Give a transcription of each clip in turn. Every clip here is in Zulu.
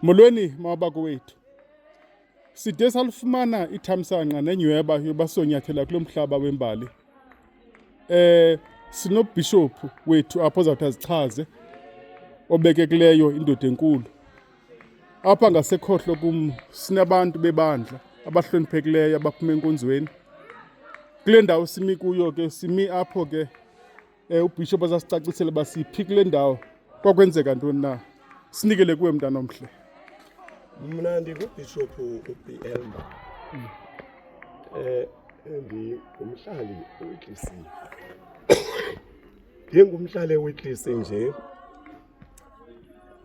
Molweni mabako wethu. Side salifumana ithamsanqa nenyweba yobasonyathela kulo mhlaba wembali. Sinobishop wethu apho zawuthi azichaze obekekileyo indoda enkulu. Apha ngasekhohlo kum sinabantu bebandla abahloniphekileyo abaphuma enkonzweni. Kule ndawo simi kuyo ke simi apho ke ubishop azasicacisela uba siphi kule ndawo kwakwenzeka ntoni na. Sinikele kuwe mntana omhle. Mna ndingubishop uBL Mba. Ndingumhlali weKlisi. Ndingumhlali weKlisi nje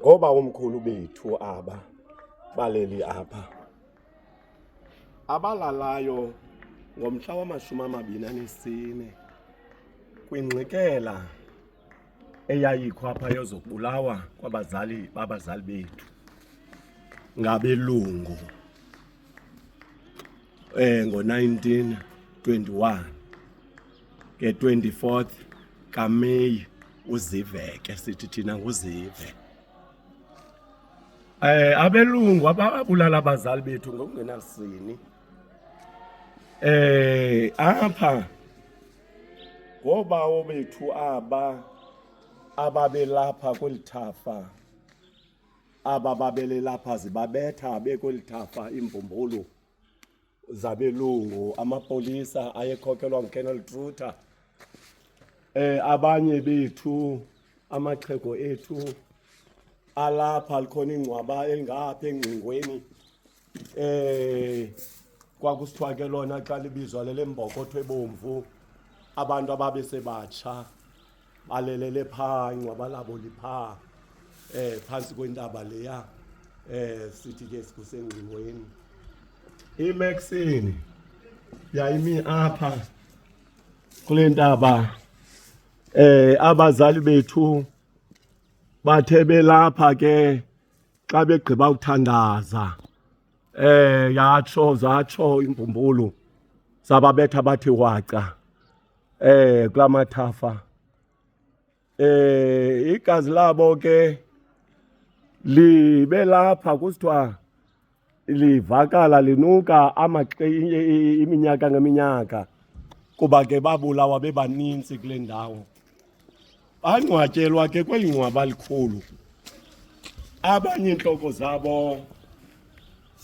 ngoba omkhulu bethu aba baleli apha abalalayo ngomhla wama-24 kwingxikela eyayikho apha yozokubulawa kwabazali babazali bethu ngabelungu ngo-1921 nge-24th kaMeyi uZiveke sithi thina nguZive. Abelungu ababulala abazali bethu ngokungenasini. Apha ngobawo bethu ababelapha kwelithafa babelelapha zibabetha bekwelithafa imbumbulu zabelungu amapolisa ayekhokelwa nguKolonel Truther. Abanye bethu amaxhego ethu alapha likhona ingcwaba elingapha engcingweni kwakusithiwa ke lona xa libizwa lelembokotho ebomvu abantu ababesebatsha balelele phaa ingcwaba labo liphaa phantsi kwentaba leya sithi ke sikusengcingweni. iMaxine yayimi apha kule ntaba. Abazali bethu bathe belapha ke xa begqiba ukuthandaza zatsho imbumbulu zababetha bathi waca kula mathafa. Igazi labo ke libe lapha kusithiwa livakala linuka iminyaka ngeminyaka kuba ke babulawa bebaninzi kule ndawo. Bangcwatyelwa ke kweli ngcwaba likhulu. Abanye intloko zabo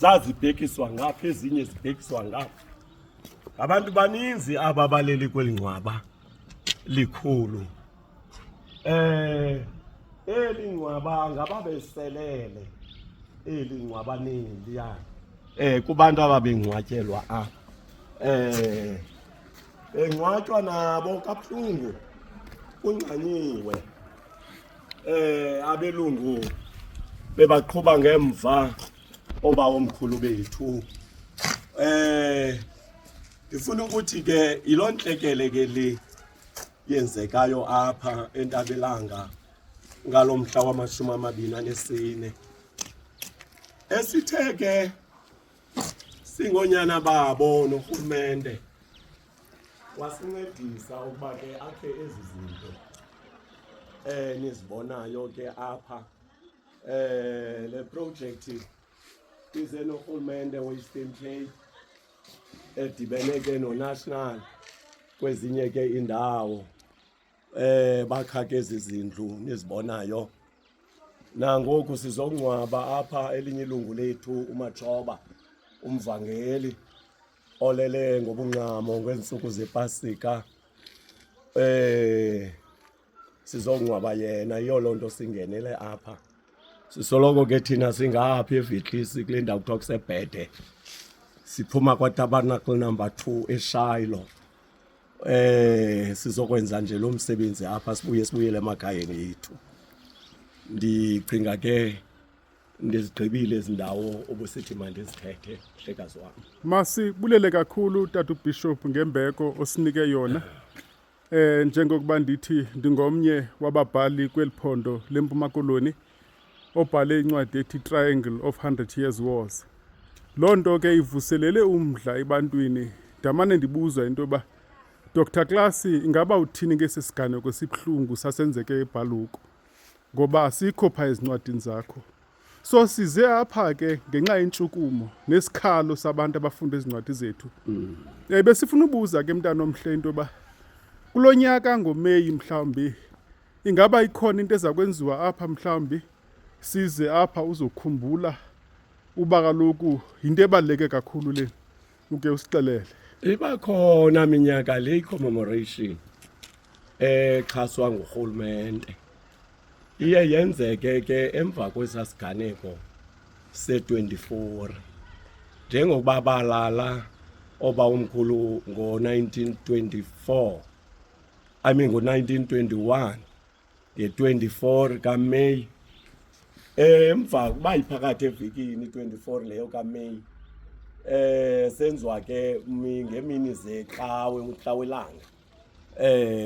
zazibhekiswa ngapha ezinye zibhekiswa ngapha. Abantu baninzi aba baleli kweli ngcwaba likhulu. Eli ngcwaba ngababeselele eli ngcwaba neliya kubantu ababengcwatyelwa apha. Bengcwatywa nabo kabuhlungu kuncanyiwe. Abelungu bebaqhuba ngemva omkhulu bethu. Ndifuna ukuthi ke yiloo ntlekele ke le yenzekayo apha eNtabelanga ngalo mhla wama-24. Esithe ke singonyana babo norhulumente wasincedisa ukuba ke akhe ezi zinto nizibonayo ke apha. Le project ize norhulumente we-Eastern Cape edibene ke no-national kwezinye ke indawo. Bakha ke ezi zindlu nizibonayo. Nangoku sizokungcwaba apha elinye ilungu lethu uMatshoba umvangeli olele ngobungcamo ngeentsuku zePasika. Sizokungcwaba yena, yiyo loo nto singenele apha. Sisoloko ke thina singapha eVitlisi kule ndawo kuthiwa kuseBhede. Siphuma kwaTabernacle number 2 eShaylo. Sizokwenza nje lo msebenzi apha sibuyele emakhayeni ethu. Ndicinga ke ndizigqibile ezi ndawo obusithi mandizithethe hlekazi wam. Masibulele kakhulu tata uBishop ngembeko osinike yona. Njengokuba ndithi ndingomnye wababhali kweli phondo leMpuma Koloni obhale incwadi ethi Triangle of 100 Years Wars. Loo nto ke ivuselele umdla ebantwini. Ndamane ndibuzwa into yoba Dr. Classy ingaba uthini ngesi siganeko sibuhlungu sasenzeke eBhaluko ngoba asikho phaa ezincwadini zakho. So size apha ke ngenxa yentshukumo nesikhalo sabantu abafunda izincwadi zethu. Besifuna ubuza ke mntana omhle into ba kulonyaka ngoMeyi mhlawumbi ingaba ikhona into ezakwenziwa apha mhlawumbi size apha uzokhumbula uba kaloku into ebaluleke kakhulu le uke usixelele. Iba khona minyaka le commemoration exhaswa ngurhulumente. Iye yenzeke ke emva kwesasiganeko se-24 njengokuba balala oba umkhulu ngo-1924 ngo-1921 nge-24 kaMeyi emva kuba iphakathi evikini 24 leyo kaMeyi senziwa ke ngemini zecawe uhlawelanga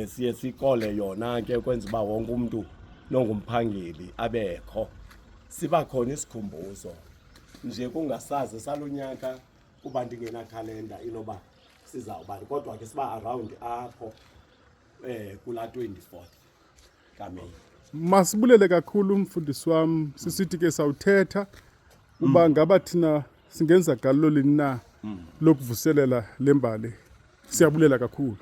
siye sikole yona ke kwenza uba wonke umuntu nongumphangeli abekho siba khona isikhumbuzo nje kungasaze salonyaka kuba ndingena calendar inoba sizawubani kodwa ke siba around apho kula 24 kaMeyi. Masibulele kakhulu umfundisi wam sisithi ke sawuthetha uba ngaba thina singenza galelo lini na lokuvuselela lembali. Siyabulela kakhulu.